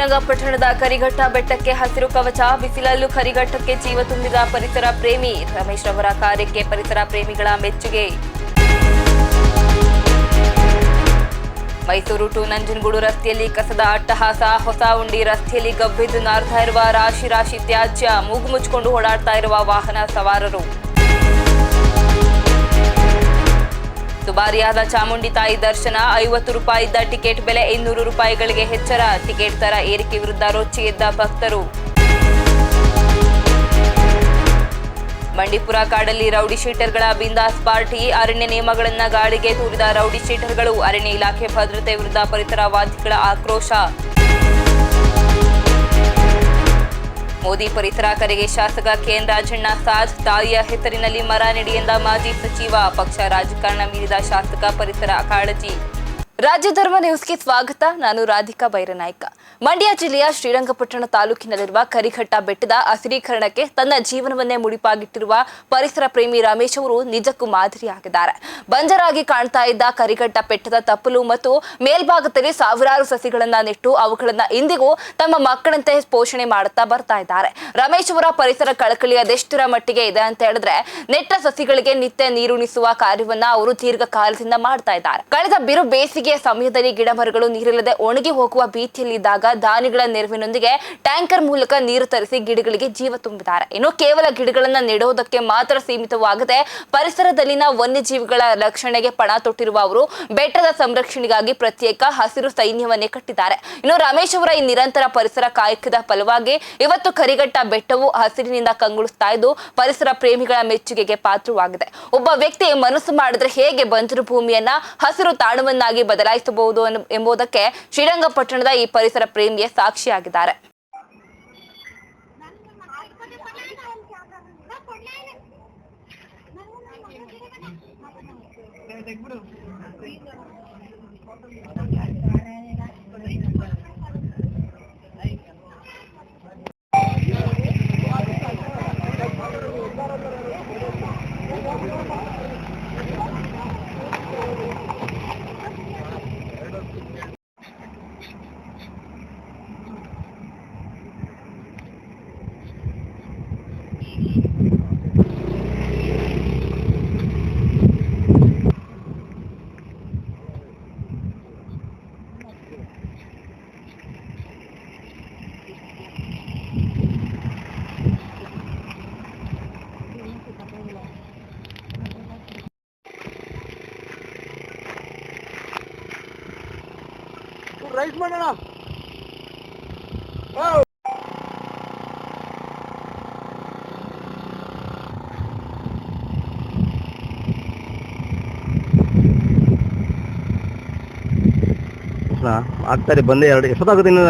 ಶ್ರೀರಂಗಪಟ್ಟಣದ ಕರಿಘಟ್ಟ ಬೆಟ್ಟಕ್ಕೆ ಹಸಿರು ಕವಚ, ಬಿಸಿಲಲ್ಲೂ ಕರಿಘಟ್ಟಕ್ಕೆ ಜೀವ ತುಂಬಿದ ಪರಿಸರ ಪ್ರೇಮಿ ರಮೇಶ್ ಅವರ ಕಾರ್ಯಕ್ಕೆ ಪರಿಸರ ಪ್ರೇಮಿಗಳ ಮೆಚ್ಚುಗೆ. ಮೈಸೂರು ಟು ನಂಜನಗೂಡು ರಸ್ತೆಯಲ್ಲಿ ಕಸದ ಅಟ್ಟಹಾಸ, ಹೊಸ ಉಂಡಿ ರಸ್ತೆಯಲ್ಲಿ ಗಬ್ಬೆದ್ದು ನಾರ್ತಾ ಇರುವ ರಾಶಿ ರಾಶಿ ತ್ಯಾಜ್ಯ, ಮೂಗು ಮುಚ್ಚಿಕೊಂಡು ಓಡಾಡ್ತಾ ಇರುವ ವಾಹನ ಸವಾರರು. ದುಬಾರಿಯಾದ ಚಾಮುಂಡಿ ತಾಯಿ ದರ್ಶನ, 50 ರೂಪಾಯಿ ಇದ್ದ ಟಿಕೆಟ್ ಬೆಲೆ 200 ರೂಪಾಯಿಗಳಿಗೆ ಹೆಚ್ಚಳ, ಟಿಕೆಟ್ ದರ ಏರಿಕೆ ವಿರುದ್ಧ ರೊಚ್ಚಿ ಎದ್ದ ಭಕ್ತರು. ಬಂಡೀಪುರ ಕಾಡಲ್ಲಿ ರೌಡಿ ಶೀಟರ್ಗಳ ಬಿಂದಾಸ್ ಪಾರ್ಟಿ, ಅರಣ್ಯ ನಿಯಮಗಳನ್ನು ಗಾಳಿಗೆ ತೂರಿದ ರೌಡಿ ಶೀಟರ್ಗಳು, ಅರಣ್ಯ ಇಲಾಖೆ ಭದ್ರತೆ ವಿರುದ್ಧ ಪರಿಸರವಾದಿಗಳ ಆಕ್ರೋಶ. ಮೋದಿ ಪರಿಸರ ಕರೆಗೆ ಶಾಸಕ ಕೆಎನ್ ರಾಜಣ್ಣ ಸಾಥ್, ತಾಯಿಯ ಹೆಸರಿನಲ್ಲಿ ಮರ ನೆಡಿ ಎಂದ ಮಾಜಿ ಸಚಿವ, ಪಕ್ಷ ರಾಜಕಾರಣ ಮೀರಿದ ಶಾಸಕ ಪರಿಸರ ಕಾಳಜಿ. ರಾಜ್ಯ ಧರ್ಮ ನ್ಯೂಸ್ಗೆ ಸ್ವಾಗತ. ನಾನು ರಾಧಿಕಾ ಬೈರನಾಯ್ಕ. ಮಂಡ್ಯ ಜಿಲ್ಲೆಯ ಶ್ರೀರಂಗಪಟ್ಟಣ ತಾಲೂಕಿನಲ್ಲಿರುವ ಕರಿಘಟ್ಟ ಬೆಟ್ಟದ ಹಸಿರೀಕರಣಕ್ಕೆ ತನ್ನ ಜೀವನವನ್ನೇ ಮುಡಿಪಾಗಿಟ್ಟಿರುವ ಪರಿಸರ ಪ್ರೇಮಿ ರಮೇಶ್ ಅವರು ನಿಜಕ್ಕೂ ಮಾದರಿಯಾಗಿದ್ದಾರೆ. ಬಂಜರಾಗಿ ಕಾಣ್ತಾ ಇದ್ದ ಕರಿಘಟ್ಟ ಬೆಟ್ಟದ ತಪ್ಪಲು ಮತ್ತು ಮೇಲ್ಭಾಗದಲ್ಲಿ ಸಾವಿರಾರು ಸಸಿಗಳನ್ನ ನೆಟ್ಟು ಅವುಗಳನ್ನ ಇಂದಿಗೂ ತಮ್ಮ ಮಕ್ಕಳಂತೆ ಪೋಷಣೆ ಮಾಡುತ್ತಾ ಬರ್ತಾ ಇದ್ದಾರೆ. ರಮೇಶ್ ಅವರ ಪರಿಸರ ಕಳಕಳಿ ಅದೆಷ್ಟರ ಮಟ್ಟಿಗೆ ಇದೆ ಅಂತ ಹೇಳಿದ್ರೆ, ನೆಟ್ಟ ಸಸಿಗಳಿಗೆ ನಿತ್ಯ ನೀರುಣಿಸುವ ಕಾರ್ಯವನ್ನ ಅವರು ದೀರ್ಘಕಾಲದಿಂದ ಮಾಡ್ತಾ ಇದ್ದಾರೆ. ಕಳೆದ ಬಿರು ಬೇಸಿಗೆ ಸಮಯದಲ್ಲಿ ಗಿಡ ಮರಗಳು ನೀರಿಲ್ಲದೆ ಒಣಗಿ ಹೋಗುವ ಭೀತಿಯಲ್ಲಿದ್ದಾಗ ದಾನಿಗಳ ನೆರವಿನೊಂದಿಗೆ ಟ್ಯಾಂಕರ್ ಮೂಲಕ ನೀರು ತರಿಸಿ ಗಿಡಗಳಿಗೆ ಜೀವ ತುಂಬಿದ್ದಾರೆ. ಇನ್ನು ಕೇವಲ ಗಿಡಗಳನ್ನ ನೆಡುವುದಕ್ಕೆ ಮಾತ್ರ ಸೀಮಿತವಾಗದೆ ಪರಿಸರದಲ್ಲಿನ ವನ್ಯಜೀವಿಗಳ ರಕ್ಷಣೆಗೆ ಪಣ ತೊಟ್ಟಿರುವ ಅವರು ಬೆಟ್ಟದ ಸಂರಕ್ಷಣೆಗಾಗಿ ಪ್ರತ್ಯೇಕ ಹಸಿರು ಸೈನ್ಯವನ್ನೇ ಕಟ್ಟಿದ್ದಾರೆ. ಇನ್ನು ರಮೇಶ್ ಅವರ ಈ ನಿರಂತರ ಪರಿಸರ ಕಾಯಕದ ಫಲವಾಗಿ ಇವತ್ತು ಕರಿಘಟ್ಟ ಬೆಟ್ಟವು ಹಸಿರಿನಿಂದ ಕಂಗೊಳಿಸ್ತಾ ಇದ್ದು ಪರಿಸರ ಪ್ರೇಮಿಗಳ ಮೆಚ್ಚುಗೆಗೆ ಪಾತ್ರವಾಗಿದೆ. ಒಬ್ಬ ವ್ಯಕ್ತಿ ಮನಸ್ಸು ಮಾಡಿದ್ರೆ ಹೇಗೆ ಬಂಜರು ಭೂಮಿಯನ್ನ ಹಸಿರು ತಾಣವನ್ನಾಗಿ ಬದಲಾಯಿಸಬಹುದು ಎಂಬುದಕ್ಕೆ ಶ್ರೀರಂಗಪಟ್ಟಣದ ಈ ಪರಿಸರ ಪ್ರೇಮಿಯೇ ಸಾಕ್ಷಿಯಾಗಿದ್ದಾರೆ. ರೈಸ್ ಮಾಡೋಣ. ಆಗ್ತಾರೆ ಬಂದೆ ಎಷ್ಟೊತ್ತಾಗುತ್ತೆ ಇನ್ನು?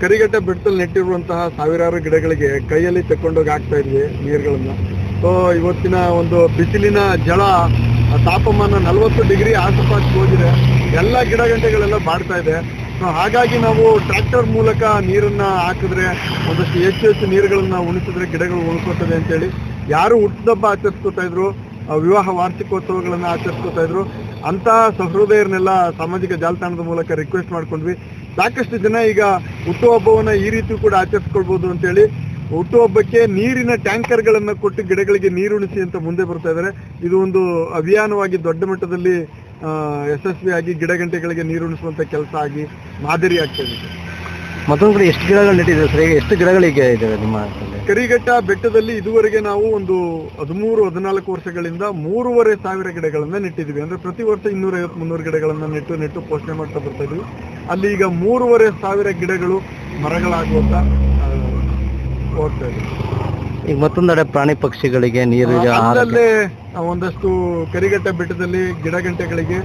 ಕರಿಘಟ್ಟ ಬೆಟ್ಟದಲ್ಲಿ ನೆಟ್ಟಿರುವಂತಹ ಸಾವಿರಾರು ಗಿಡಗಳಿಗೆ ಕೈಯಲ್ಲಿ ತಕೊಂಡೋಗಿ ಹಾಕ್ತಾ ಇದ್ವಿ ನೀರುಗಳನ್ನ. ಸೊ ಇವತ್ತಿನ ಒಂದು ಬಿಸಿಲಿನ ಜಳ ತಾಪಮಾನ 40 ಡಿಗ್ರಿ ಆಸುಪಾಸಿಗೆ ಹೋಗಿದೆ. ಎಲ್ಲ ಗಿಡ ಗಂಟೆಗಳೆಲ್ಲ ಬಾಡ್ತಾ ಇದೆ. ಸೊ ಹಾಗಾಗಿ ನಾವು ಟ್ರ್ಯಾಕ್ಟರ್ ಮೂಲಕ ನೀರನ್ನ ಹಾಕಿದ್ರೆ ಒಂದಷ್ಟು ಹೆಚ್ಚು ನೀರುಗಳನ್ನ ಉಣಿಸಿದ್ರೆ ಗಿಡಗಳು ಉಳ್ಕೋತದೆ ಅಂತೇಳಿ ಯಾರು ಹುಟ್ಟುಹಬ್ಬ ಆಚರಿಸ್ಕೊತಾ ಇದ್ರು, ವಿವಾಹ ವಾರ್ಷಿಕೋತ್ಸವಗಳನ್ನ ಆಚರಿಸ್ಕೊತಾ ಇದ್ರು, ಅಂತಹ ಸಹೃದಯರನ್ನೆಲ್ಲ ಸಾಮಾಜಿಕ ಜಾಲತಾಣದ ಮೂಲಕ ರಿಕ್ವೆಸ್ಟ್ ಮಾಡ್ಕೊಂಡ್ವಿ. ಸಾಕಷ್ಟು ಜನ ಈಗ ಹುಟ್ಟುಹಬ್ಬವನ್ನ ಈ ರೀತಿ ಕೂಡ ಆಚರಿಸ್ಕೊಳ್ಬಹುದು ಅಂತೇಳಿ ಹುಟ್ಟುಹಬ್ಬಕ್ಕೆ ನೀರಿನ ಟ್ಯಾಂಕರ್ಗಳನ್ನ ಕೊಟ್ಟು ಗಿಡಗಳಿಗೆ ನೀರುಣಿಸಿ ಅಂತ ಮುಂದೆ ಬರ್ತಾ ಇದ್ದಾರೆ. ಇದು ಒಂದು ಅಭಿಯಾನವಾಗಿ ದೊಡ್ಡ ಮಟ್ಟದಲ್ಲಿ ಯಶಸ್ವಿಯಾಗಿ ಗಿಡಗಂಟೆಗಳಿಗೆ ನೀರುಣಿಸುವಂತ ಕೆಲಸ ಆಗಿ ಮಾದರಿ ಆಗ್ತಾ ಇದೆ. ಮತ್ತೊಂದು ಕಡೆ ಎಷ್ಟು ಗಿಡಗಳು ನೆಟ್ಟಿದ್ದಾರೆ ಸರ್? ಎಷ್ಟು ಗಿಡಗಳಿಗೆ ಇದೆ ನಿಮ್ಮ ಕರಿಘಟ್ಟ ಬೆಟ್ಟದಲ್ಲಿ? ಇದುವರೆಗೆ ನಾವು ಒಂದು 13-14 ವರ್ಷಗಳಿಂದ 3,500 ಗಿಡಗಳನ್ನ ನೆಟ್ಟಿದ್ವಿ. ಅಂದ್ರೆ ಪ್ರತಿ ವರ್ಷ 250-300 ಗಿಡಗಳನ್ನ ನೆಟ್ಟು ಪೋಷಣೆ ಮಾಡ್ತಾ ಬರ್ತಾ ಇದ್ವಿ. ಅಲ್ಲಿ ಈಗ 3,500 ಗಿಡಗಳು ಮರಗಳಾಗುವಂತ ಹೋಗ್ತಾ ಇದೆ. ಈಗ ಮತ್ತೊಂದೆಡೆ ಪ್ರಾಣಿ ಪಕ್ಷಿಗಳಿಗೆ ನೀರು ಅಲ್ಲೇ ಒಂದಷ್ಟು ಕರಿಘಟ್ಟ ಬೆಟ್ಟದಲ್ಲಿ ಗಿಡಗಂಟೆಗಳಿಗೆ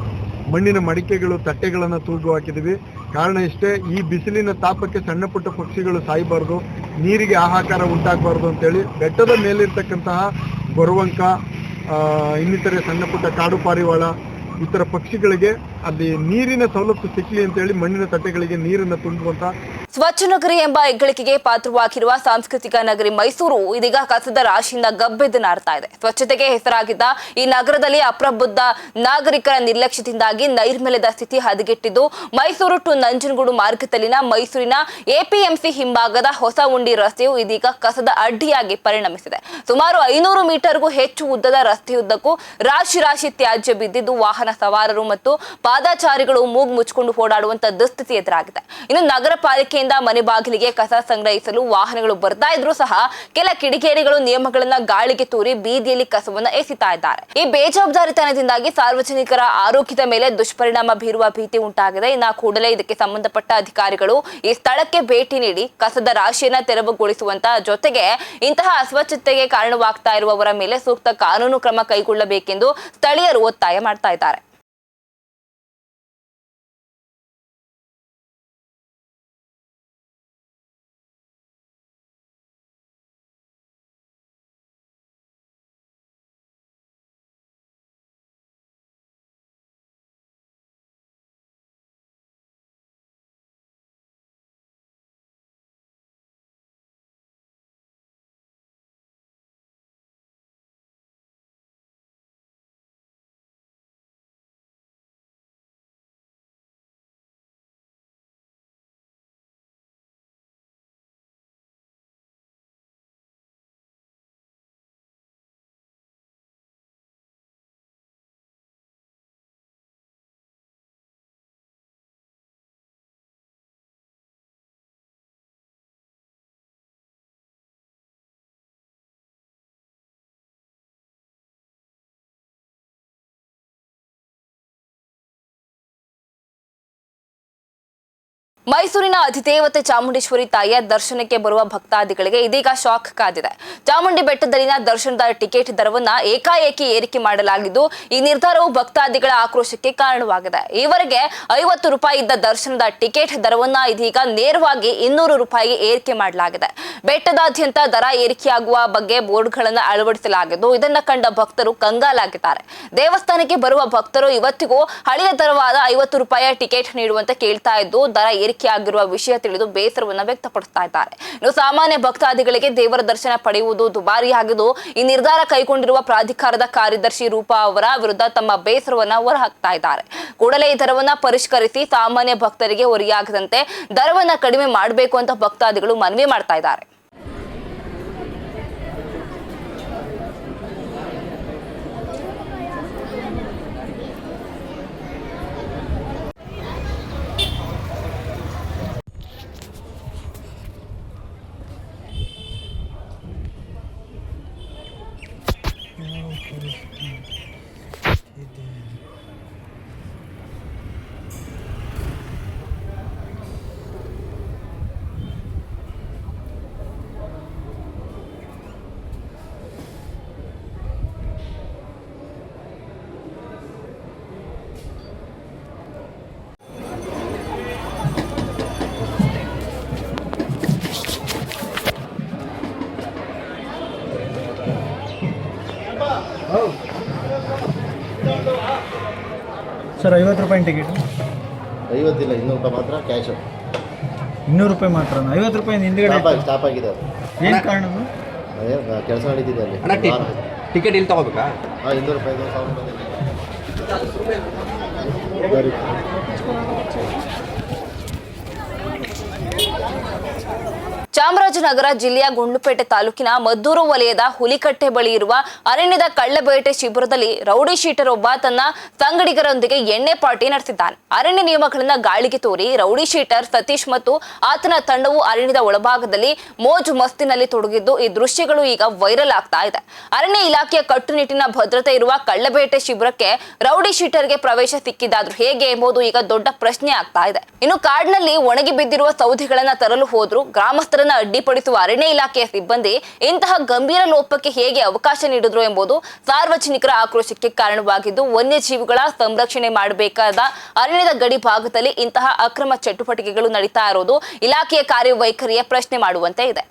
ಮಣ್ಣಿನ ಮಡಿಕೆಗಳು, ತಟ್ಟೆಗಳನ್ನ ತೂಗು ಹಾಕಿದ್ವಿ. ಕಾರಣ ಇಷ್ಟೇ, ಈ ಬಿಸಿಲಿನ ತಾಪಕ್ಕೆ ಸಣ್ಣ ಪುಟ್ಟ ಪಕ್ಷಿಗಳು ಸಾಯಬಾರ್ದು, ನೀರಿಗೆ ಹಾಹಾಕಾರ ಉಂಟಾಗಬಾರ್ದು ಅಂತೇಳಿ ಬೆಟ್ಟದ ಮೇಲಿರ್ತಕ್ಕಂತಹ ಗೊರವಂಕ, ಇನ್ನಿತರೆ ಸಣ್ಣ ಪುಟ್ಟ ಕಾಡು ಪಾರಿವಾಳ, ಈ ಥರ ಪಕ್ಷಿಗಳಿಗೆ ಅಲ್ಲಿ ನೀರಿನ ಸವಲತ್ತು ಸಿಕ್ಕಲಿ ಅಂತೇಳಿ ಮಣ್ಣಿನ ತಟ್ಟೆಗಳಿಗೆ ನೀರನ್ನು ತುಂಬುವಂತ ಸ್ವಚ್ಛ ನಗರಿ ಎಂಬ ಹೆಗ್ಗಳಿಕೆಗೆ ಪಾತ್ರವಾಗಿರುವ ಸಾಂಸ್ಕೃತಿಕ ನಗರಿ ಮೈಸೂರು ಇದೀಗ ಕಸದ ರಾಶಿಯಿಂದ ಗಬ್ಬೆದ್ದು ನಾರ್ತಾ ಇದೆ. ಸ್ವಚ್ಛತೆಗೆ ಹೆಸರಾಗಿದ್ದ ಈ ನಗರದಲ್ಲಿ ಅಪ್ರಬುದ್ಧ ನಾಗರಿಕರ ನಿರ್ಲಕ್ಷ್ಯದಿಂದಾಗಿ ನೈರ್ಮಲ್ಯದ ಸ್ಥಿತಿ ಹದಗೆಟ್ಟಿದ್ದು, ಮೈಸೂರು ಟು ನಂಜನಗೂಡು ಮಾರ್ಗದಲ್ಲಿನ ಮೈಸೂರಿನ ಎಪಿಎಂಸಿ ಹಿಂಭಾಗದ ಹೊಸ ಉಂಡಿ ರಸ್ತೆಯು ಇದೀಗ ಕಸದ ಅಡ್ಡಿಯಾಗಿ ಪರಿಣಮಿಸಿದೆ. ಸುಮಾರು 500 ಮೀಟರ್ಗೂ ಹೆಚ್ಚು ಉದ್ದದ ರಸ್ತೆಯುದ್ದಕ್ಕೂ ರಾಶಿ ರಾಶಿ ತ್ಯಾಜ್ಯ ಬಿದ್ದಿದ್ದು, ವಾಹನ ಸವಾರರು ಮತ್ತು ಪಾದಚಾರಿಗಳು ಮೂಗು ಮುಚ್ಚಿಕೊಂಡು ಓಡಾಡುವಂತ ದುಸ್ಥಿತಿ ಎದುರಾಗಿದೆ. ಇನ್ನು ನಗರ ಪಾಲಿಕೆ ಮನೆ ಬಾಗಿಲಿಗೆ ಕಸ ಸಂಗ್ರಹಿಸಲು ವಾಹನಗಳು ಬರ್ತಾ ಇದ್ರೂ ಸಹ ಕೆಲ ಕಿಡಿಗೇಡಿಗಳು ನಿಯಮಗಳನ್ನ ಗಾಳಿಗೆ ತೂರಿ ಬೀದಿಯಲ್ಲಿ ಕಸವನ್ನ ಎಸಿತಾ ಇದ್ದಾರೆ. ಈ ಬೇಜವಾಬ್ದಾರಿತನದಿಂದಾಗಿ ಸಾರ್ವಜನಿಕರ ಆರೋಗ್ಯದ ಮೇಲೆ ದುಷ್ಪರಿಣಾಮ ಬೀರುವ ಭೀತಿ ಉಂಟಾಗಿದೆ. ಇನ್ನು ಕೂಡಲೇ ಇದಕ್ಕೆ ಸಂಬಂಧಪಟ್ಟ ಅಧಿಕಾರಿಗಳು ಈ ಸ್ಥಳಕ್ಕೆ ಭೇಟಿ ನೀಡಿ ಕಸದ ರಾಶಿಯನ್ನ ತೆರವುಗೊಳಿಸುವಂತ ಜೊತೆಗೆ ಇಂತಹ ಅಸ್ವಚ್ಛತೆಗೆ ಕಾರಣವಾಗ್ತಾ ಇರುವವರ ಮೇಲೆ ಸೂಕ್ತ ಕಾನೂನು ಕ್ರಮ ಕೈಗೊಳ್ಳಬೇಕೆಂದು ಸ್ಥಳೀಯರು ಒತ್ತಾಯ ಮಾಡ್ತಾ ಇದ್ದಾರೆ. ಮೈಸೂರಿನ ಅಧಿದೇವತೆ ಚಾಮುಂಡೇಶ್ವರಿ ತಾಯಿಯ ದರ್ಶನಕ್ಕೆ ಬರುವ ಭಕ್ತಾದಿಗಳಿಗೆ ಇದೀಗ ಶಾಕ್ ಕಾದಿದೆ. ಚಾಮುಂಡಿ ಬೆಟ್ಟದಲ್ಲಿನ ದರ್ಶನದ ಟಿಕೆಟ್ ದರವನ್ನ ಏಕಾಏಕಿ ಏರಿಕೆ ಮಾಡಲಾಗಿದ್ದು, ಈ ನಿರ್ಧಾರವು ಭಕ್ತಾದಿಗಳ ಆಕ್ರೋಶಕ್ಕೆ ಕಾರಣವಾಗಿದೆ. ಈವರೆಗೆ 50 ರೂಪಾಯಿ ಇದ್ದ ದರ್ಶನದ ಟಿಕೆಟ್ ದರವನ್ನ ಇದೀಗ ನೇರವಾಗಿ 200 ರೂಪಾಯಿಗೆ ಏರಿಕೆ ಮಾಡಲಾಗಿದೆ. ಬೆಟ್ಟದಾದ್ಯಂತ ದರ ಏರಿಕೆಯಾಗುವ ಬಗ್ಗೆ ಬೋರ್ಡ್ಗಳನ್ನು ಅಳವಡಿಸಲಾಗಿದ್ದು, ಇದನ್ನ ಕಂಡ ಭಕ್ತರು ಕಂಗಾಲಾಗಿದ್ದಾರೆ. ದೇವಸ್ಥಾನಕ್ಕೆ ಬರುವ ಭಕ್ತರು ಇವತ್ತಿಗೂ ಹಳೆಯ ದರವಾದ 50 ರೂಪಾಯಿಯ ಟಿಕೆಟ್ ನೀಡುವಂತೆ ಕೇಳ್ತಾ ಇದ್ದು, ದರ ಏರಿಕೆಯಾಗಿರುವ ವಿಷಯ ತಿಳಿದು ಬೇಸರವನ್ನು ವ್ಯಕ್ತಪಡಿಸ್ತಾ ಇದ್ದಾರೆ. ಇನ್ನು ಸಾಮಾನ್ಯ ಭಕ್ತಾದಿಗಳಿಗೆ ದೇವರ ದರ್ಶನ ಪಡೆಯುವುದು ದುಬಾರಿಯಾಗಿದ್ದು, ಈ ನಿರ್ಧಾರ ಕೈಗೊಂಡಿರುವ ಪ್ರಾಧಿಕಾರದ ಕಾರ್ಯದರ್ಶಿ ರೂಪಾ ಅವರ ವಿರುದ್ಧ ತಮ್ಮ ಬೇಸರವನ್ನ ಹೊರಹಾಕ್ತಾ ಇದ್ದಾರೆ. ಕೂಡಲೇ ಈ ದರವನ್ನ ಪರಿಷ್ಕರಿಸಿ ಸಾಮಾನ್ಯ ಭಕ್ತರಿಗೆ ಹೊರೆಯಾಗದಂತೆ ದರವನ್ನ ಕಡಿಮೆ ಮಾಡಬೇಕು ಅಂತ ಭಕ್ತಾದಿಗಳು ಮನವಿ ಮಾಡ್ತಾ ಇದ್ದಾರೆ. ಸರ್ 50 ರೂಪಾಯಿ ಟಿಕೆಟ್? 50 ಇಲ್ಲ, 200 ರೂಪಾಯಿ ಮಾತ್ರ ಕ್ಯಾಶು. 200 ರೂಪಾಯಿ ಮಾತ್ರ? 50 ರೂಪಾಯಿ ಹಿಂದ್ಗಡೆ ಸ್ಟಾಪ್ ಆಗಿದೆ. ಏನು ಕಾರಣ? ಅದೇ ಕೆಲಸ ನಡೀತಿದೆ ಅಲ್ಲಿ. ಟಿಕೆಟ್ ಇಲ್ಲಿ ತಗೋಬೇಕಾ? ಹಾಂ, 200 ರೂಪಾಯಿ 1000 ರೂಪಾಯಿ. ಚಾಮರಾಜನಗರ ಜಿಲ್ಲೆಯ ಗುಂಡ್ಲುಪೇಟೆ ತಾಲೂಕಿನ ಮದ್ದೂರು ವಲಯದ ಹುಲಿಕಟ್ಟೆ ಬಳಿ ಇರುವ ಅರಣ್ಯದ ಕಳ್ಳಬೇಟೆ ಶಿಬಿರದಲ್ಲಿ ರೌಡಿ ಶೀಟರ್ ಒಬ್ಬ ತನ್ನ ಸಂಗಡಿಗರೊಂದಿಗೆ ಎಣ್ಣೆ ಪಾರ್ಟಿ ನಡೆಸಿದ್ದಾನೆ. ಅರಣ್ಯ ನಿಯಮಗಳನ್ನ ಗಾಳಿಗೆ ತೋರಿ ರೌಡಿ ಶೀಟರ್ ಸತೀಶ್ ಮತ್ತು ಆತನ ತಂಡವು ಅರಣ್ಯದ ಒಳಭಾಗದಲ್ಲಿ ಮೋಜು ಮಸ್ತಿನಲ್ಲಿ ತೊಡಗಿದ್ದು, ಈ ದೃಶ್ಯಗಳು ಈಗ ವೈರಲ್ ಆಗ್ತಾ ಇದೆ. ಅರಣ್ಯ ಇಲಾಖೆಯ ಕಟ್ಟುನಿಟ್ಟಿನ ಭದ್ರತೆ ಇರುವ ಕಳ್ಳಬೇಟೆ ಶಿಬಿರಕ್ಕೆ ರೌಡಿ ಶೀಟರ್ಗೆ ಪ್ರವೇಶ ಸಿಕ್ಕಿದಾದ್ರೂ ಹೇಗೆ ಎಂಬುದು ಈಗ ದೊಡ್ಡ ಪ್ರಶ್ನೆ ಆಗ್ತಾ ಇದೆ. ಇನ್ನು ಕಾಡಿನಲ್ಲಿ ಒಣಗಿ ಬಿದ್ದಿರುವ ಸೌದೆಗಳನ್ನ ತರಲು ಹೋದ್ರು ಗ್ರಾಮಸ್ಥರ ಅಡ್ಡಿಪಡಿಸುವ ಅರಣ್ಯ ಇಲಾಖೆಯ ಸಿಬ್ಬಂದಿ ಇಂತಹ ಗಂಭೀರ ಲೋಪಕ್ಕೆ ಹೇಗೆ ಅವಕಾಶ ನೀಡಿದ್ರು ಎಂಬುದು ಸಾರ್ವಜನಿಕರ ಆಕ್ರೋಶಕ್ಕೆ ಕಾರಣವಾಗಿದ್ದು, ವನ್ಯಜೀವಿಗಳ ಸಂರಕ್ಷಣೆ ಮಾಡಬೇಕಾದ ಅರಣ್ಯದ ಗಡಿ ಭಾಗದಲ್ಲಿ ಇಂತಹ ಅಕ್ರಮ ಚಟುವಟಿಕೆಗಳು ನಡೀತಾ ಇರೋದು ಇಲಾಖೆಯ ಕಾರ್ಯವೈಖರಿಯ ಪ್ರಶ್ನೆ ಮಾಡುವಂತೆ ಇದೆ.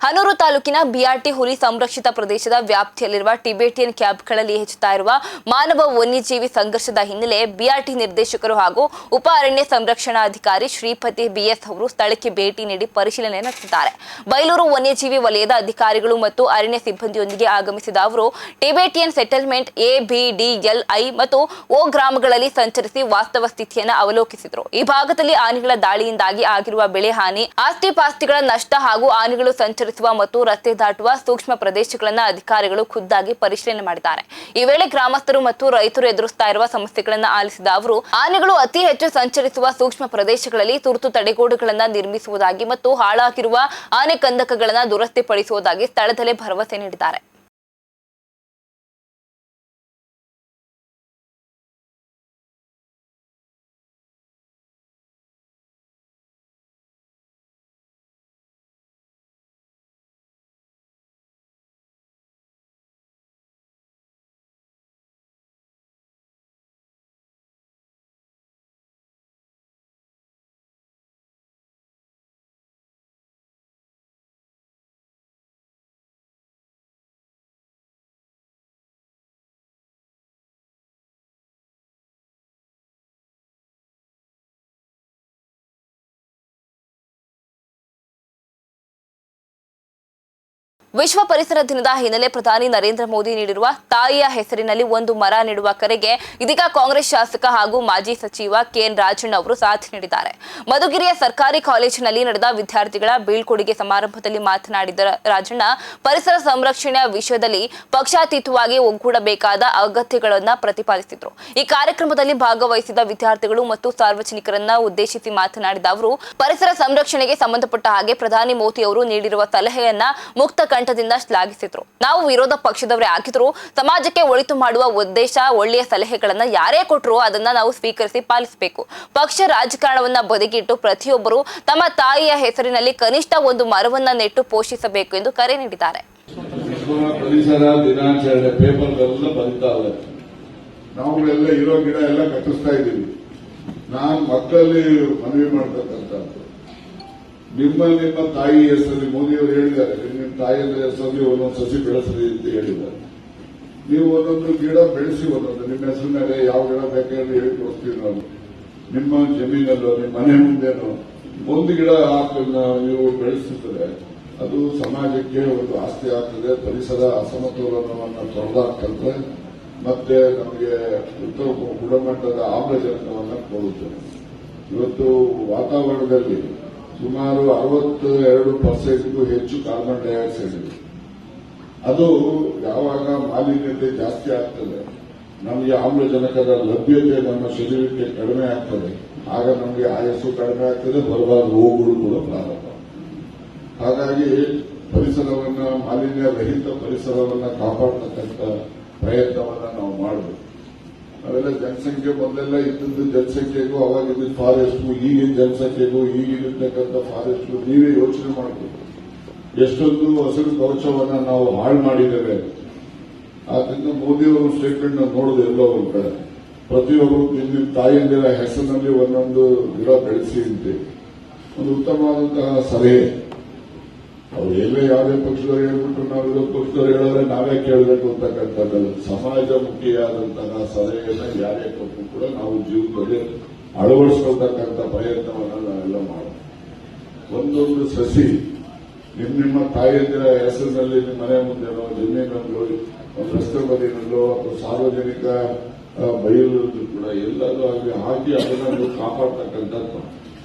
ಹನೂರು ತಾಲೂಕಿನ ಬಿಆರ್ಟಿ ಹುಲಿ ಸಂರಕ್ಷಿತ ಪ್ರದೇಶದ ವ್ಯಾಪ್ತಿಯಲ್ಲಿರುವ ಟಿಬೆಟಿಯನ್ ಕ್ಯಾಂಪ್ಗಳಲ್ಲಿ ಹೆಚ್ಚುತ್ತಾ ಇರುವ ಮಾನವ ವನ್ಯಜೀವಿ ಸಂಘರ್ಷದ ಹಿನ್ನೆಲೆ ಬಿಆರ್ಟಿ ನಿರ್ದೇಶಕರು ಹಾಗೂ ಉಪ ಅರಣ್ಯ ಸಂರಕ್ಷಣಾಧಿಕಾರಿ ಶ್ರೀಪತಿ ಬಿಎಸ್ ಅವರು ಸ್ಥಳಕ್ಕೆ ಭೇಟಿ ನೀಡಿ ಪರಿಶೀಲನೆ ನಡೆಸಿದ್ದಾರೆ. ಬೈಲೂರು ವನ್ಯಜೀವಿ ವಲಯದ ಅಧಿಕಾರಿಗಳು ಮತ್ತು ಅರಣ್ಯ ಸಿಬ್ಬಂದಿಯೊಂದಿಗೆ ಆಗಮಿಸಿದ ಅವರು ಟಿಬೆಟಿಯನ್ ಸೆಟಲ್ಮೆಂಟ್ ABDLI ಮತ್ತು O ಗ್ರಾಮಗಳಲ್ಲಿ ಸಂಚರಿಸಿ ವಾಸ್ತವ ಸ್ಥಿತಿಯನ್ನು ಅವಲೋಕಿಸಿದರು. ಈ ಭಾಗದಲ್ಲಿ ಆನೆಗಳ ದಾಳಿಯಿಂದಾಗಿ ಆಗಿರುವ ಬೆಳೆ ಹಾನಿ, ಆಸ್ತಿ ಪಾಸ್ತಿಗಳ ನಷ್ಟ ಹಾಗೂ ಆನೆಗಳು ಸಂಚರಿಸುವ ಮತ್ತು ರಸ್ತೆ ದಾಟುವ ಸೂಕ್ಷ್ಮ ಪ್ರದೇಶಗಳನ್ನು ಅಧಿಕಾರಿಗಳು ಖುದ್ದಾಗಿ ಪರಿಶೀಲನೆ ಮಾಡಿದ್ದಾರೆ. ಈ ವೇಳೆ ಗ್ರಾಮಸ್ಥರು ಮತ್ತು ರೈತರು ಎದುರಿಸುತ್ತಾ ಇರುವ ಸಮಸ್ಯೆಗಳನ್ನು ಆಲಿಸಿದ ಅವರು ಆನೆಗಳು ಅತಿ ಹೆಚ್ಚು ಸಂಚರಿಸುವ ಸೂಕ್ಷ್ಮ ಪ್ರದೇಶಗಳಲ್ಲಿ ತುರ್ತು ತಡೆಗೋಡೆಗಳನ್ನು ನಿರ್ಮಿಸುವುದಾಗಿ ಮತ್ತು ಹಾಳಾಗಿರುವ ಆನೆ ಕಂದಕಗಳನ್ನು ದುರಸ್ತಿಪಡಿಸುವುದಾಗಿ ಸ್ಥಳದಲ್ಲೇ ಭರವಸೆ ನೀಡಿದ್ದಾರೆ. ವಿಶ್ವ ಪರಿಸರ ದಿನದ ಹಿನ್ನೆಲೆ ಪ್ರಧಾನಿ ನರೇಂದ್ರ ಮೋದಿ ನೀಡಿರುವ ತಾಯಿಯ ಹೆಸರಿನಲ್ಲಿ ಒಂದು ಮರ ನೆಡುವ ಕರೆಗೆ ಇದೀಗ ಕಾಂಗ್ರೆಸ್ ಶಾಸಕ ಹಾಗೂ ಮಾಜಿ ಸಚಿವ KN ರಾಜಣ್ಣ ಅವರು ಸಾಥ್ ನೀಡಿದ್ದಾರೆ. ಮಧುಗಿರಿಯ ಸರ್ಕಾರಿ ಕಾಲೇಜಿನಲ್ಲಿ ನಡೆದ ವಿದ್ಯಾರ್ಥಿಗಳ ಬೀಳ್ಕೊಡುಗೆ ಸಮಾರಂಭದಲ್ಲಿ ಮಾತನಾಡಿದ ರಾಜಣ್ಣ, ಪರಿಸರ ಸಂರಕ್ಷಣೆಯ ವಿಷಯದಲ್ಲಿ ಪಕ್ಷಾತೀತವಾಗಿ ಒಗ್ಗೂಡಬೇಕಾದ ಅಗತ್ಯಗಳನ್ನು ಪ್ರತಿಪಾದಿಸಿದರು. ಈ ಕಾರ್ಯಕ್ರಮದಲ್ಲಿ ಭಾಗವಹಿಸಿದ ವಿದ್ಯಾರ್ಥಿಗಳು ಮತ್ತು ಸಾರ್ವಜನಿಕರನ್ನ ಉದ್ದೇಶಿಸಿ ಮಾತನಾಡಿದ ಅವರು, ಪರಿಸರ ಸಂರಕ್ಷಣೆಗೆ ಸಂಬಂಧಪಟ್ಟ ಹಾಗೆ ಪ್ರಧಾನಿ ಮೋದಿ ಅವರು ನೀಡಿರುವ ಸಲಹೆಯನ್ನ ಮುಕ್ತ ಕಂಠದಿಂದ ಶ್ಲಾಘಿಸಿದ್ರು. ನಾವು ವಿರೋಧ ಪಕ್ಷದವರೇ ಆಗಿದ್ರು, ಸಮಾಜಕ್ಕೆ ಒಳಿತು ಮಾಡುವ ಉದ್ದೇಶ, ಒಳ್ಳೆಯ ಸಲಹೆಗಳನ್ನ ಯಾರೇ ಕೊಟ್ಟರು ಅದನ್ನ ನಾವು ಸ್ವೀಕರಿಸಿ ಪಾಲಿಸಬೇಕು. ಪಕ್ಷ ರಾಜಕಾರಣವನ್ನ ಬದಿಗಿಟ್ಟು ಪ್ರತಿಯೊಬ್ಬರು ತಮ್ಮ ತಾಯಿಯ ಹೆಸರಿನಲ್ಲಿ ಕನಿಷ್ಠ ಒಂದು ಮರವನ್ನ ನೆಟ್ಟು ಪೋಷಿಸಬೇಕು ಎಂದು ಕರೆ ನೀಡಿದ್ದಾರೆ. ಪರಿಸರ ದಿನಾಚರಣೆ ಪೇಪರ್ಗಳೆಲ್ಲ ಬರೀತಾವೆ. ನಾವುಗಳೆಲ್ಲ ಇರೋ ಗಿಡ ಎಲ್ಲ ಕಟ್ಟಿಸ್ತಾ ಇದ್ದೀವಿ. ನಾನು ಮಕ್ಕಳಲ್ಲಿ ಮನವಿ ಮಾಡ್ತಕ್ಕಂಥದ್ದು, ನಿಮ್ಮ ತಾಯಿ ಹೆಸರಲ್ಲಿ ಮೋದಿಯವರು ಹೇಳಿದ್ದಾರೆ, ನಿಮ್ಮ ತಾಯಿಯ ಹೆಸರಲ್ಲಿ ಒಂದೊಂದು ಸಸಿ ಬೆಳೆಸ್ರಿ ಅಂತ ಹೇಳಿದ್ದಾರೆ. ನೀವು ಒಂದೊಂದು ಗಿಡ ಬೆಳೆಸಿ, ಒಂದೊಂದು ನಿಮ್ಮ ಹೆಸರು ಮೇಲೆ ಯಾವ ಗಿಡ ಬೇಕಾದ್ರೆ ಹೇಳಿ ತೋರಿಸ್ತೀವಿ ನಾವು. ನಿಮ್ಮ ಜಮೀನಲ್ಲೋ ನಿಮ್ಮ ಮನೆ ಮುಂದೆನೋ ಒಂದು ಗಿಡ ನೀವು ಬೆಳೆಸಿದ್ರೆ ಅದು ಸಮಾಜಕ್ಕೆ ಒಂದು ಆಸ್ತಿ ಆಗ್ತದೆ. ಪರಿಸರ ಅಸಮತೋಲನವನ್ನು ತೊಡೆದಾಕ್ತದೆ, ಮತ್ತೆ ನಮಗೆ ಉತ್ತಮ ಗುಣಮಟ್ಟದ ಆಮ್ಲಜನಕವನ್ನು ಕೊಡುತ್ತದೆ. ಇವತ್ತು ವಾತಾವರಣದಲ್ಲಿ ಸುಮಾರು 62% ಹೆಚ್ಚು ಕಾರ್ಬನ್ ಡೈಆಕ್ಸೈಡ್ ಇದೆ. ಅದು ಯಾವಾಗ ಮಾಲಿನ್ಯತೆ ಜಾಸ್ತಿ ಆಗ್ತದೆ, ನಮಗೆ ಆಮ್ಲಜನಕದ ಲಭ್ಯತೆ ನಮ್ಮ ಶರೀರಕ್ಕೆ ಕಡಿಮೆ ಆಗ್ತದೆ. ಆಗ ನಮಗೆ ಆಯಸ್ಸು ಕಡಿಮೆ ಆಗ್ತದೆ, ಬರಬಾರ ರೋಗಗಳು ಕೂಡ ಪ್ರಾರಂಭ. ಹಾಗಾಗಿ ಪರಿಸರವನ್ನ, ಮಾಲಿನ್ಯ ರಹಿತ ಪರಿಸರವನ್ನ ಕಾಪಾಡತಕ್ಕಂಥ ಪ್ರಯತ್ನವನ್ನ ನಾವು ಮಾಡಬೇಕು. ಅವೆಲ್ಲ ಜನಸಂಖ್ಯೆ ಮೊದಲೆಲ್ಲ ಇದ್ದದ್ದು ಜನಸಂಖ್ಯೆಗೂ ಅವಾಗಿದ್ದ ಫಾರೆಸ್ಟ್ಗೂ ಈಗಿನ ಜನಸಂಖ್ಯೆಗೂ ಈಗಿರ್ತಕ್ಕಂಥ ಫಾರೆಸ್ಟ್ಗೂ ನೀವೇ ಯೋಚನೆ ಮಾಡಬೇಕು. ಎಷ್ಟೊಂದು ಹಸಿರು ಕವಚವನ್ನ ನಾವು ಹಾಳು ಮಾಡಿದ್ದೇವೆ. ಆದ್ರಿಂದ ಮೋದಿಯವರು ಸ್ಟೇಟ್ಮೆಂಟ್ ನೋಡೋದು ಎಲ್ಲೋ ಒಂದು ಕಡೆ, ಪ್ರತಿಯೊಬ್ಬರು ನಿಮ್ಮ ತಾಯಿಯಂದಿರ ಹೆಸರಿನಲ್ಲಿ ಒಂದೊಂದು ಗಿಡ ಬೆಳೆಸಿ ಅಂತ ಒಂದು ಉತ್ತಮವಾದಂತಹ ಸಲಹೆ. ಅವ್ರು ಎಲ್ಲೇ ಯಾವುದೇ ಪಕ್ಷದವರು ಹೇಳ್ಬಿಟ್ಟು ನಾವು ವಿರೋಧ ಪಕ್ಷದವರು ಹೇಳಿದ್ರೆ ನಾವೇ ಕೇಳಬೇಕು ಅಂತಕ್ಕಂಥದ್ದಲ್ಲ. ಸಮಾಜಮುಖಿಯಾದಂತಹ ಸಲಹೆಯನ್ನ ಯಾರೇ ಕೊಟ್ಟರು ಕೂಡ ನಾವು ಜೀವನದಲ್ಲಿ ಅಳವಡಿಸ್ಕೊಳ್ತಕ್ಕಂಥ ಪ್ರಯತ್ನವನ್ನು ನಾವೆಲ್ಲ ಮಾಡೋಣ. ಒಂದೊಂದು ಸಸಿ ನಿಮ್ಮ ತಾಯಿಯಂದಿರ ಹೆಸರಿನಲ್ಲಿ ನಿಮ್ಮ ಮನೆ ಮುಂದೆನೋ, ಜಮೀನಲ್ಲೋ, ಒಂದು ರಸ್ತೆ ಬದಿನಲ್ಲೋ ಅಥವಾ ಸಾರ್ವಜನಿಕ ಬಯಲಲ್ಲೂ ಕೂಡ ಎಲ್ಲರೂ ಅಲ್ಲಿ ಹಾಕಿ ಅದನ್ನು ಕಾಪಾಡ್ತಕ್ಕಂಥದ್ದು.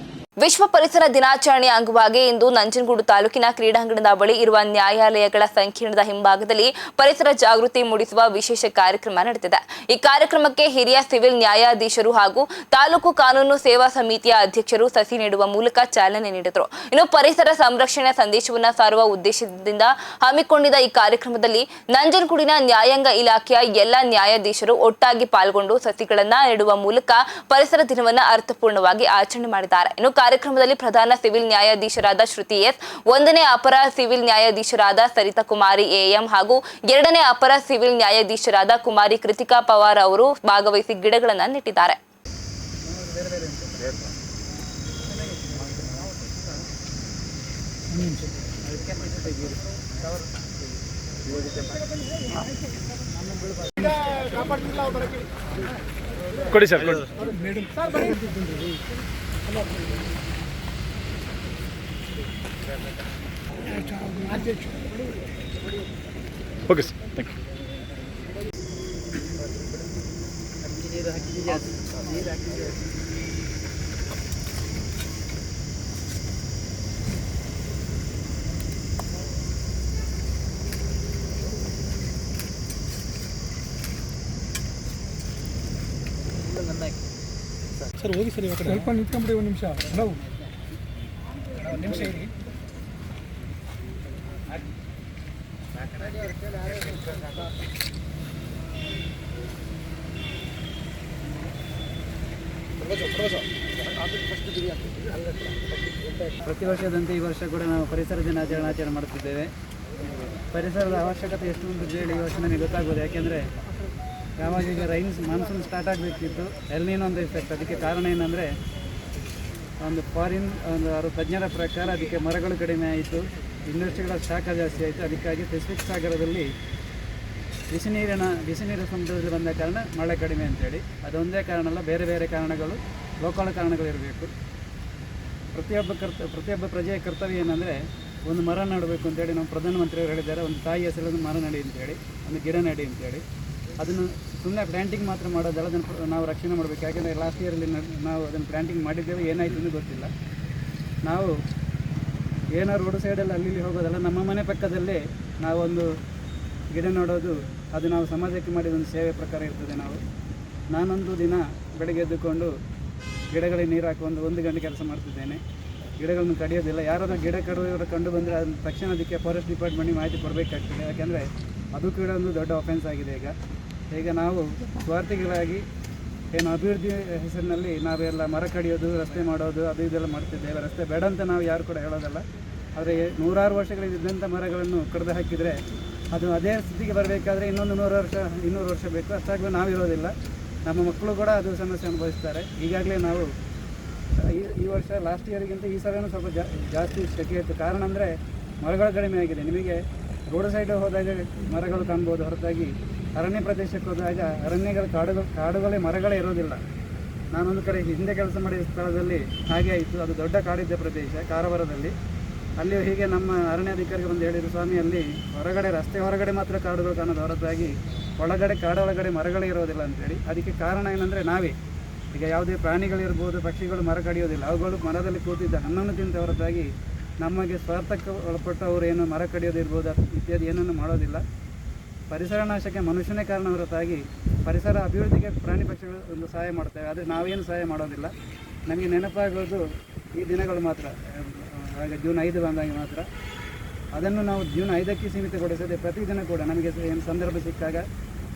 ವಿಶ್ವ ಪರಿಸರ ದಿನಾಚರಣೆಯ ಅಂಗವಾಗಿ ಇಂದು ನಂಜನಗೂಡು ತಾಲೂಕಿನ ಕ್ರೀಡಾಂಗಣದ ಬಳಿ ಇರುವ ನ್ಯಾಯಾಲಯಗಳ ಸಂಕೀರ್ಣದ ಹಿಂಭಾಗದಲ್ಲಿ ಪರಿಸರ ಜಾಗೃತಿ ಮೂಡಿಸುವ ವಿಶೇಷ ಕಾರ್ಯಕ್ರಮ ನಡೆದಿದೆ. ಈ ಕಾರ್ಯಕ್ರಮಕ್ಕೆ ಹಿರಿಯ ಸಿವಿಲ್ ನ್ಯಾಯಾಧೀಶರು ಹಾಗೂ ತಾಲೂಕು ಕಾನೂನು ಸೇವಾ ಸಮಿತಿಯ ಅಧ್ಯಕ್ಷರು ಸಸಿ ನೀಡುವ ಮೂಲಕ ಚಾಲನೆ ನೀಡಿದರು. ಇನ್ನು ಪರಿಸರ ಸಂರಕ್ಷಣೆ ಸಂದೇಶವನ್ನು ಸಾರುವ ಉದ್ದೇಶದಿಂದ ಹಮ್ಮಿಕೊಂಡಿದ್ದ ಈ ಕಾರ್ಯಕ್ರಮದಲ್ಲಿ ನಂಜನಗೂಡಿನ ನ್ಯಾಯಾಂಗ ಇಲಾಖೆಯ ಎಲ್ಲ ನ್ಯಾಯಾಧೀಶರು ಒಟ್ಟಾಗಿ ಪಾಲ್ಗೊಂಡು ಸಸಿಗಳನ್ನು ನೆಡುವ ಮೂಲಕ ಪರಿಸರ ದಿನವನ್ನು ಅರ್ಥಪೂರ್ಣವಾಗಿ ಆಚರಣೆ ಮಾಡಿದ್ದಾರೆ. ಇನ್ನು ಕಾರ್ಯಕ್ರಮದಲ್ಲಿ ಪ್ರಧಾನ ಸಿವಿಲ್ ನ್ಯಾಯಾಧೀಶರಾದ ಶ್ರುತಿ ಎಸ್, 1ನೇ ಅಪರ ಸಿವಿಲ್ ನ್ಯಾಯಾಧೀಶರಾದ ಸರಿತಾ ಕುಮಾರಿ AM ಹಾಗೂ 2ನೇ ಅಪರ ಸಿವಿಲ್ ನ್ಯಾಯಾಧೀಶರಾದ ಕುಮಾರಿ ಕೃತಿಕಾ ಪವಾರ್ ಅವರು ಭಾಗವಹಿಸಿ ಗಿಡಗಳನ್ನು ನೆಟ್ಟಿದ್ದಾರೆ. ಕೊಡಿ ಸರ್ ಕೊಡಿ. Okay sir, thank you. Sir ಹೋಗಿ ಸರ್ ಇವಾಗ ಸ್ವಲ್ಪ ನಿಂತ್ಕೊಂಡ್ಬಿಡಿ ಒಂದು ನಿಮಿಷ. ಹಲೋ ನಿಮಿಷ ಇರಿ. ಪ್ರತಿ ವರ್ಷದಂತೆ ಈ ವರ್ಷ ಕೂಡ ನಾವು ಪರಿಸರ ದಿನಾಚರಣೆ ಮಾಡುತ್ತಿದ್ದೇವೆ. ಪರಿಸರದ ಅವಶ್ಯಕತೆ ಎಷ್ಟು ಉಂಟು ಹೇಳಿ ಈ ವರ್ಷ ನಮಗೆ ಗೊತ್ತಾಗ್ಬೋದು. ಯಾಕೆಂದರೆ ಯಾವಾಗ ಈಗ ಮಾನ್ಸೂನ್ ಸ್ಟಾರ್ಟ್ ಆಗಬೇಕಿತ್ತು, ಎಲ್ನಿನೋ ಒಂದು ಇಫೆಕ್ಟ್. ಅದಕ್ಕೆ ಕಾರಣ ಏನಂದರೆ ಒಂದು ಅವರು ತಜ್ಞರ ಪ್ರಕಾರ ಅದಕ್ಕೆ ಮರಗಳು ಕಡಿಮೆ ಆಯಿತು, ಇಂಡಸ್ಟ್ರಿಗಳ ಶಾಖ ಜಾಸ್ತಿ ಆಯಿತು. ಅದಕ್ಕಾಗಿ ಪೆಸಿಫಿಕ್ ಸಾಗರದಲ್ಲಿ ಬಿಸಿ ನೀರು ಸಮುದ್ರದಲ್ಲಿ ಬಂದ ಕಾರಣ ಮಳೆ ಕಡಿಮೆ ಅಂತೇಳಿ. ಅದೊಂದೇ ಕಾರಣ ಅಲ್ಲ, ಬೇರೆ ಬೇರೆ ಕಾರಣಗಳು, ಲೋಕಲ್ ಕಾರಣಗಳಿರಬೇಕು. ಪ್ರತಿಯೊಬ್ಬ ಪ್ರಜೆಯ ಕರ್ತವ್ಯ ಏನಂದರೆ ಒಂದು ಮರ ನೆಡಬೇಕು ಅಂತೇಳಿ ನಮ್ಮ ಪ್ರಧಾನಮಂತ್ರಿಯವರು ಹೇಳಿದ್ದಾರೆ. ಒಂದು ತಾಯಿ ಹೆಸರಲ್ಲಿ ಮರ ನೆಡಿ ಅಂತೇಳಿ, ಒಂದು ಗಿಡ ನೆಡಿ ಅಂತೇಳಿ. ಅದನ್ನು ಸುಮ್ಮನೆ ಪ್ಲ್ಯಾಂಟಿಂಗ್ ಮಾತ್ರ ಮಾಡೋದಲ್ಲ, ಅದನ್ನು ನಾವು ರಕ್ಷಣೆ ಮಾಡಬೇಕು. ಯಾಕೆಂದರೆ ಲಾಸ್ಟ್ ಇಯರಲ್ಲಿ ನಾವು ಅದನ್ನು ಪ್ಲ್ಯಾಂಟಿಂಗ್ ಮಾಡಿದ್ದೇವೆ, ಏನಾಯಿತು ಅಂತ ಗೊತ್ತಿಲ್ಲ. ನಾವು ಏನೋ ರೋಡ್ ಸೈಡಲ್ಲಿ ಅಲ್ಲಿ ಹೋಗೋದಲ್ಲ, ನಮ್ಮ ಮನೆ ಪಕ್ಕದಲ್ಲೇ ನಾವೊಂದು ಗಿಡ ನೆಡೋದು, ಅದು ನಾವು ಸಮಾಜಕ್ಕೆ ಮಾಡಿದ ಒಂದು ಸೇವೆ ಪ್ರಕಾರ ಇರ್ತದೆ. ನಾನೊಂದು ದಿನ ಬೆಳಗ್ಗೆ ಎದ್ದುಕೊಂಡು ಗಿಡಗಳಿಗೆ ನೀರು ಹಾಕಿ ಒಂದು ಗಂಟೆ ಕೆಲಸ ಮಾಡ್ತಿದ್ದೇನೆ. ಗಿಡಗಳನ್ನು ಕಡಿಯೋದಿಲ್ಲ. ಯಾರಾದರೂ ಗಿಡ ಕಡಿಯೋರು ಕಂಡು ಬಂದರೆ ಅದನ್ನು ತಕ್ಷಣ ಅದಕ್ಕೆ ಫಾರೆಸ್ಟ್ ಡಿಪಾರ್ಟ್ಮೆಂಟಿಗೆ ಮಾಹಿತಿ ಕೊಡಬೇಕಾಗ್ತದೆ. ಯಾಕೆಂದರೆ ಅದು ಕೂಡ ಒಂದು ದೊಡ್ಡ ಅಫೆನ್ಸ್ ಆಗಿದೆ. ಈಗ ನಾವು ಸ್ವಾರ್ಥಿಗಳಾಗಿ ಏನು ಅಭಿವೃದ್ಧಿ ಹೆಸರಿನಲ್ಲಿ ನಾವೆಲ್ಲ ಮರ ಕಡಿಯೋದು, ರಸ್ತೆ ಮಾಡೋದು, ಅದು ಇದೆಲ್ಲ ಮಾಡ್ತಿದ್ದೇವೆ. ರಸ್ತೆ ಬೇಡ ಅಂತ ನಾವು ಯಾರು ಕೂಡ ಹೇಳೋದಲ್ಲ. ಆದರೆ 100 ವರ್ಷಗಳಿದ್ದಂಥ ಮರಗಳನ್ನು ಕಡಿದು ಹಾಕಿದರೆ ಅದು ಅದೇ ಸ್ಥಿತಿಗೆ ಬರಬೇಕಾದ್ರೆ ಇನ್ನೊಂದು 200 ವರ್ಷ ಬೇಕು. ಅಷ್ಟಾಗಲೂ ನಾವಿರೋದಿಲ್ಲ, ನಮ್ಮ ಮಕ್ಕಳು ಕೂಡ ಅದು ಸಮಸ್ಯೆ ಅನುಭವಿಸ್ತಾರೆ. ಈಗಾಗಲೇ ನಾವು ಈ ವರ್ಷ ಲಾಸ್ಟ್ ಇಯರ್ಗಿಂತ ಈ ಸಲನೂ ಸ್ವಲ್ಪ ಜಾಸ್ತಿ ಸೆಕೆ ಇತ್ತು. ಕಾರಣ ಅಂದರೆ ಮರಗಳ ಕಡಿಮೆ ಆಗಿದೆ. ನಿಮಗೆ ರೋಡ್ ಸೈಡ್ ಹೋದಾಗ ಮರಗಳು ಕಾಣ್ಬೋದು, ಹೊರತಾಗಿ ಅರಣ್ಯ ಪ್ರದೇಶಕ್ಕೆ ಹೋದಾಗ ಕಾಡುಗಳೇ ಮರಗಳೇ ಇರೋದಿಲ್ಲ. ನಾನೊಂದು ಕಡೆ ಹಿಂದೆ ಕೆಲಸ ಮಾಡಿದ ಸ್ಥಳದಲ್ಲಿ ಹಾಗೆ ಆಯಿತು. ಅದು ದೊಡ್ಡ ಕಾಡಿದ್ದ ಪ್ರದೇಶ ಕಾರವಾರದಲ್ಲಿ. ಅಲ್ಲಿ ಹೀಗೆ ನಮ್ಮ ಅರಣ್ಯಾಧಿಕಾರಿಗೆ ಬಂದು ಹೇಳಿದ್ರು, ಸ್ವಾಮಿ ಅಲ್ಲಿ ರಸ್ತೆ ಹೊರಗಡೆ ಮಾತ್ರ ಕಾಡುಗಳು ಕಾಣೋದು, ಹೊರತಾಗಿ ಕಾಡೊಳಗಡೆ ಮರಗಳೇ ಇರೋದಿಲ್ಲ ಅಂತೇಳಿ. ಅದಕ್ಕೆ ಕಾರಣ ಏನಂದರೆ ನಾವೇ. ಈಗ ಯಾವುದೇ ಪ್ರಾಣಿಗಳಿರ್ಬೋದು, ಪಕ್ಷಿಗಳು ಮರ ಕಡಿಯೋದಿಲ್ಲ. ಅವುಗಳು ಮರದಲ್ಲಿ ಕೂತಿದ್ದ ಹಣ್ಣನ್ನು ತಿಂತ ಹೊರತಾಗಿ ನಮಗೆ ಸ್ವಾರ್ಥಕ್ಕೆ ಒಳಪಟ್ಟವರು ಏನು ಮರ ಕಡಿಯೋದಿರ್ಬೋದು ಇತ್ಯಾದಿ ಏನನ್ನು ಮಾಡೋದಿಲ್ಲ. ಪರಿಸರ ನಾಶಕ್ಕೆ ಮನುಷ್ಯನೇ ಕಾರಣ ಹೊರತಾಗಿ ಪರಿಸರ ಅಭಿವೃದ್ಧಿಗೆ ಪ್ರಾಣಿ ಪಕ್ಷಿಗಳು ಒಂದು ಸಹಾಯ ಮಾಡ್ತೇವೆ. ಆದರೆ ನಾವೇನು ಸಹಾಯ ಮಾಡೋದಿಲ್ಲ. ನಮಗೆ ನೆನಪಾಗೋದು ಈ ದಿನಗಳು ಮಾತ್ರ, ಆಗ ಜೂನ್ 5 ಬಂದಾಗ ಮಾತ್ರ. ಅದನ್ನು ನಾವು ಜೂನ್ 5ಕ್ಕೆ ಸೀಮಿತಗೊಳಿಸದೆ ಪ್ರತಿದಿನ ಕೂಡ ನಮಗೆ ಏನು ಸಂದರ್ಭ ಸಿಕ್ಕಾಗ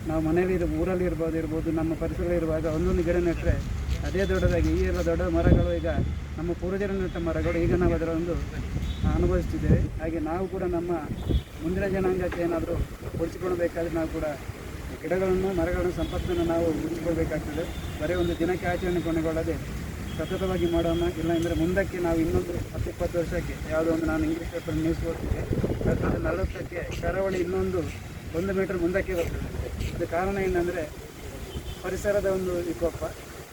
ನಾವು ಮನೆಯಲ್ಲಿ ಊರಲ್ಲಿ ಇರ್ಬೋದು, ನಮ್ಮ ಪರಿಸರ ಇರುವಾಗ ಒಂದೊಂದು ಗಿಡ ನೆಟ್ಟರೆ ಅದೇ ದೊಡ್ಡದಾಗಿ ಈ ಎಲ್ಲ ದೊಡ್ಡ ಮರಗಳು ಈಗ ನಮ್ಮ ಪೂರ್ವಜರು ನೆಟ್ಟ ಮರಗಳು. ಈಗ ನಾವು ಅದರ ಒಂದು ಅನುಭವಿಸ್ತಿದ್ದೇವೆ. ಹಾಗೆ ನಾವು ಕೂಡ ನಮ್ಮ ಮುಂದಿನ ಜನಾಂಗಕ್ಕೆ ಏನಾದರೂ ಉಳಿಸಿಕೊಳ್ಬೇಕಾದ್ರೆ ನಾವು ಕೂಡ ಗಿಡಗಳನ್ನು, ಮರಗಳನ್ನು, ಸಂಪತ್ತನ್ನು ನಾವು ಉಳಿಸಿಕೊಳ್ಬೇಕಾಗ್ತದೆ. ಬರೀ ಒಂದು ದಿನಕ್ಕೆ ಆಚರಣೆ ಕೊನೆಗೊಳ್ಳದೆ ಸತತವಾಗಿ ಮಾಡೋಣ. ಇಲ್ಲಾಂದರೆ ಮುಂದಕ್ಕೆ ನಾವು ಇನ್ನೊಂದು 10-20 ವರ್ಷಕ್ಕೆ, ಯಾವುದೋ ಒಂದು ನಾನು ಇಂಗ್ಲೀಷ್ ಪೇಪರ್ ನ್ಯೂಸ್ ಓದ್ತಿದ್ದೆ, 2040ಕ್ಕೆ ಕರಾವಳಿ ಇನ್ನೊಂದು 1 ಮೀಟರ್ ಮುಂದಕ್ಕೆ ಬರ್ತದೆ. ಅದು ಕಾರಣ ಏನಂದರೆ ಪರಿಸರದ ಒಂದು ವಿಕೋಪ.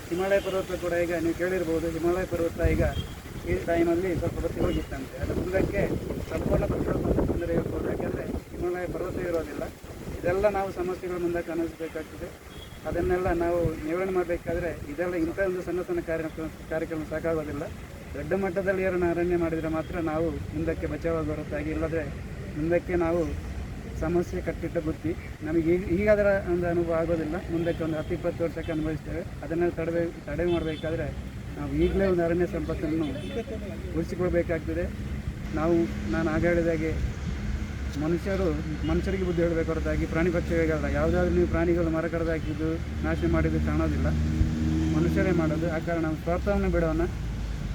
ಹಿಮಾಲಯ ಪರ್ವತ ಕೂಡ ಈಗ ನೀವು ಕೇಳಿರ್ಬೋದು, ಹಿಮಾಲಯ ಪರ್ವತ ಈಗ ಈ ಟೈಮಲ್ಲಿ ಸ್ವಲ್ಪ ಬತ್ತಿ ಹೋಗಿತ್ತಂತೆ. ಅದು ಮುಂದಕ್ಕೆ ಸಂಪೂರ್ಣ ತೊಂದರೆ ಇರ್ಬೋದು. ಯಾಕೆಂದರೆ ಹಿಮಾಲಯ ಪರ್ವತ ಇರೋದಿಲ್ಲ. ಇದೆಲ್ಲ ನಾವು ಸಮಸ್ಯೆಗಳ ಮುಂದಕ್ಕೆ ಅನಿಸಬೇಕಾಗ್ತದೆ. ಅದನ್ನೆಲ್ಲ ನಾವು ನಿವಾರಣೆ ಮಾಡಬೇಕಾದ್ರೆ ಇಂಥ ಒಂದು ಸಣ್ಣ ಕಾರ್ಯಕ್ರಮ ಸಾಕಾಗೋದಿಲ್ಲ. ದೊಡ್ಡ ಮಟ್ಟದಲ್ಲಿ ಅರಣ್ಯ ಮಾಡಿದರೆ ಮಾತ್ರ ನಾವು ಮುಂದಕ್ಕೆ ಬಚಾವಾಗಿ ಹೊರತಾಗಿ, ಇಲ್ಲದ್ರೆ ಮುಂದಕ್ಕೆ ನಾವು ಸಮಸ್ಯೆ ಕಟ್ಟಿಟ್ಟ ಬುತ್ತಿ. ನಮಗೆ ಈಗ ಅದರ ಒಂದು ಅನುಭವ ಆಗೋದಿಲ್ಲ. ಮುಂದಕ್ಕೆ ಒಂದು 10-20 ವರ್ಷಕ್ಕೆ ಅನುಭವಿಸ್ತೇವೆ. ಅದನ್ನು ತಡೆ ಮಾಡಬೇಕಾದ್ರೆ ನಾವು ಈಗಲೇ ಒಂದು ಅರಣ್ಯ ಸಂಪತ್ತನ್ನು ಉಳಿಸಿಕೊಳ್ಬೇಕಾಗ್ತದೆ. ನಾನು ಆಗ ಹೇಳಿದಾಗೆ ಮನುಷ್ಯರಿಗೆ ಬುದ್ಧಿ ಹೇಳಬೇಕು ಹೊರತಾಗಿ ಪ್ರಾಣಿ ಪಕ್ಷಿಗಳಿಗಲ್ಲ. ಯಾವುದಾದ್ರೂ ನೀವು ಪ್ರಾಣಿಗಳು ಮರ ಕಡ್ದು ಹಾಕಿದ್ದು ನಾಶ ಮಾಡಿದ್ದು ಕಾಣೋದಿಲ್ಲ, ಮನುಷ್ಯರೇ ಮಾಡೋದು. ಆ ಕಾರಣ ನಾವು ಸ್ವಾರ್ಥವನ್ನು ಬಿಡೋಣ,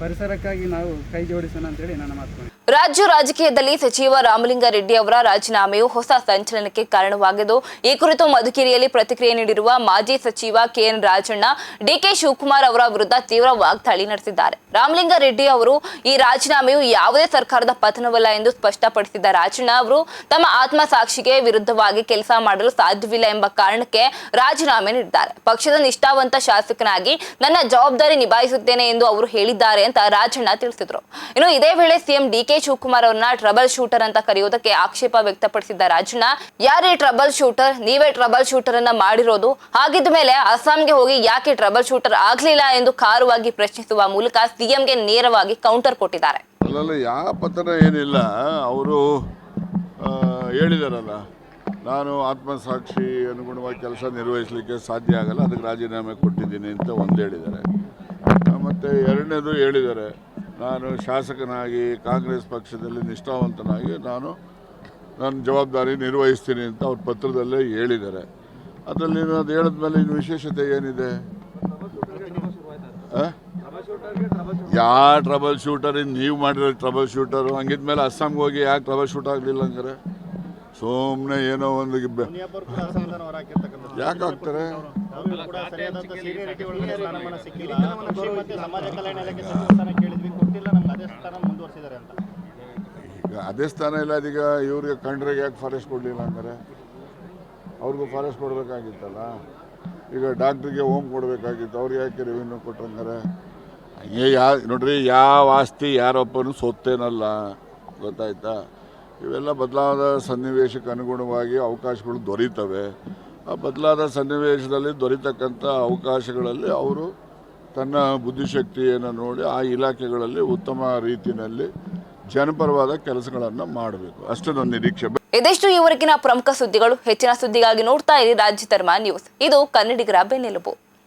ಪರಿಸರಕ್ಕಾಗಿ ನಾವು ಕೈ ಜೋಡಿಸೋಣ ಅಂತೇಳಿ ನನ್ನ ಮಾತು. ರಾಜ್ಯ ರಾಜಕೀಯದಲ್ಲಿ ಸಚಿವ ರಾಮಲಿಂಗಾರೆಡ್ಡಿ ಅವರ ರಾಜೀನಾಮೆಯು ಹೊಸ ಸಂಚಲನಕ್ಕೆ ಕಾರಣವಾಗಿದ್ದು, ಈ ಕುರಿತು ಮಧುಗಿರಿಯಲ್ಲಿ ಪ್ರತಿಕ್ರಿಯೆ ನೀಡಿರುವ ಮಾಜಿ ಸಚಿವ ಕೆಎನ್ ರಾಜಣ್ಣ ಡಿಕೆ ಶಿವಕುಮಾರ್ ಅವರ ವಿರುದ್ಧ ತೀವ್ರ ವಾಗ್ದಾಳಿ ನಡೆಸಿದ್ದಾರೆ. ರಾಮಲಿಂಗಾರೆಡ್ಡಿ ಅವರು ಈ ರಾಜೀನಾಮೆಯು ಯಾವುದೇ ಸರ್ಕಾರದ ಪತನವಲ್ಲ ಎಂದು ಸ್ಪಷ್ಟಪಡಿಸಿದ ರಾಜಣ್ಣ ಅವರು ತಮ್ಮ ಆತ್ಮಸಾಕ್ಷಿಗೆ ವಿರುದ್ಧವಾಗಿ ಕೆಲಸ ಮಾಡಲು ಸಾಧ್ಯವಿಲ್ಲ ಎಂಬ ಕಾರಣಕ್ಕೆ ರಾಜೀನಾಮೆ ನೀಡಿದ್ದಾರೆ. ಪಕ್ಷದ ನಿಷ್ಠಾವಂತ ಶಾಸಕನಾಗಿ ನನ್ನ ಜವಾಬ್ದಾರಿ ನಿಭಾಯಿಸುತ್ತೇನೆ ಎಂದು ಅವರು ಹೇಳಿದ್ದಾರೆ ಅಂತ ರಾಜಣ್ಣ ತಿಳಿಸಿದರು. ಇನ್ನು ಇದೇ ವೇಳೆ ಸಿಎಂ ಡಿಕೆ ಶಿವಕುಮಾರ್ ಅವರನ್ನ ಟ್ರಬಲ್ ಶೂಟರ್ ಅಂತ ಕರೆಯುವುದಕ್ಕೆ ಆಕ್ಷೇಪ ವ್ಯಕ್ತಪಡಿಸಿದ್ದ ರಾಜಣ್ಣ, ಯಾರೇ ಟ್ರಬಲ್ ಶೂಟರ್? ನೀವೇ ಟ್ರಬಲ್ ಶೂಟರ್ ಅನ್ನ ಮಾಡಿರೋದು. ಹಾಗಿದ್ದ ಮೇಲೆ ಅಸ್ಸಾಂಗೆ ಹೋಗಿ ಯಾಕೆ ಟ್ರಬಲ್ ಶೂಟರ್ ಆಗ್ಲಿಲ್ಲ ಎಂದು ಖಾರವಾಗಿ ಪ್ರಶ್ನಿಸುವ ಮೂಲಕ ಸಿಎಂಗೆ ನೇರವಾಗಿ ಕೌಂಟರ್ ಕೊಟ್ಟಿದ್ದಾರೆ. ಅಲ್ಲಲ್ಲ, ಯಾವ ಪತನ ಏನಿಲ್ಲ. ಅವರು ಹೇಳಿದಾರಲ್ಲ, ನಾನು ಆತ್ಮಸಾಕ್ಷಿ ಅನುಗುಣವಾಗಿ ಕೆಲಸ ನಿರ್ವಹಿಸಲಿಕ್ಕೆ ಸಾಧ್ಯ ಆಗಲ್ಲ, ಅದಕ್ಕೆ ರಾಜೀನಾಮೆ ಕೊಟ್ಟಿದ್ದೀನಿ ಅಂತ ಒಂದು ಹೇಳಿದ್ದಾರೆ. ಮತ್ತು ಎರಡನೇದು ಹೇಳಿದ್ದಾರೆ, ನಾನು ಶಾಸಕನಾಗಿ ಕಾಂಗ್ರೆಸ್ ಪಕ್ಷದಲ್ಲಿ ನಿಷ್ಠಾವಂತನಾಗಿ ನಾನು ನನ್ನ ಜವಾಬ್ದಾರಿ ನಿರ್ವಹಿಸ್ತೀನಿ ಅಂತ ಅವ್ರ ಪತ್ರದಲ್ಲೇ ಹೇಳಿದ್ದಾರೆ. ಅದರಲ್ಲಿ ಅದು ಹೇಳಿದ್ಮೇಲೆ ಇನ್ನು ವಿಶೇಷತೆ ಏನಿದೆ? ಯಾವ ಟ್ರಬಲ್ ಶೂಟರ್? ನೀವು ಮಾಡಿರೋ ಟ್ರಬಲ್ ಶೂಟರು. ಹಂಗಿದ್ಮೇಲೆ ಅಸ್ಸಾಂಗೆ ಹೋಗಿ ಯಾಕೆ ಟ್ರಬಲ್ ಶೂಟ್ ಆಗಲಿಲ್ಲ ಹಂಗಾರೆ? ಸುಮ್ಮನೆ ಏನೋ ಒಂದು ಯಾಕೆ ಆಗ್ತಾರೆ? ಈಗ ಅದೇ ಸ್ಥಾನ ಇಲ್ಲ, ಅದೀಗ ಇವ್ರಿಗೆ ಕಂಡ್ರಿಗೆ ಯಾಕೆ ಫಾರೆಸ್ಟ್ ಕೊಡಲಿಲ್ಲ ಹಂಗಾರೆ? ಅವ್ರಿಗೂ ಫಾರೆಸ್ಟ್ ಕೊಡಬೇಕಾಗಿತ್ತಲ್ಲ. ಈಗ ಡಾಕ್ಟ್ರಿಗೆ ಹೋಮ್ ಕೊಡಬೇಕಾಗಿತ್ತು, ಅವ್ರಿಗೆ ಯಾಕೆ ರೆವಿನ್ಯೂ ಕೊಟ್ಟಂಗಾರೆ? ಹಂಗೆ ನೋಡ್ರಿ, ಯಾವ ಆಸ್ತಿ ಯಾರೊಬ್ಬನು ಸೊತ್ತೇನಲ್ಲ, ಗೊತ್ತಾಯ್ತಾ? ಇವೆಲ್ಲ ಬದಲಾದ ಸನ್ನಿವೇಶಕ್ಕೆ ಅನುಗುಣವಾಗಿ ಅವಕಾಶಗಳು ದೊರೀತವೆ. ಆ ಬದಲಾದ ಸನ್ನಿವೇಶದಲ್ಲಿ ದೊರೀತಕ್ಕಂಥ ಅವಕಾಶಗಳಲ್ಲಿ ಅವರು ತನ್ನ ಬುದ್ಧಿಶಕ್ತಿಯನ್ನು ನೋಡಿ ಆ ಇಲಾಖೆಗಳಲ್ಲಿ ಉತ್ತಮ ರೀತಿಯಲ್ಲಿ ಜನಪರವಾದ ಕೆಲಸಗಳನ್ನು ಮಾಡಬೇಕು, ಅಷ್ಟೇ ನನ್ನ ನಿರೀಕ್ಷೆ. ಇದಿಷ್ಟು ಈವರೆಗಿನ ಪ್ರಮುಖ ಸುದ್ದಿಗಳು. ಹೆಚ್ಚಿನ ಸುದ್ದಿಗಾಗಿ ನೋಡ್ತಾ ಇರಿ ರಾಜ್ಯ ಧರ್ಮ ನ್ಯೂಸ್. ಇದು ಕನ್ನಡಿಗರ ಬೆನ್ನೆಲುಬು.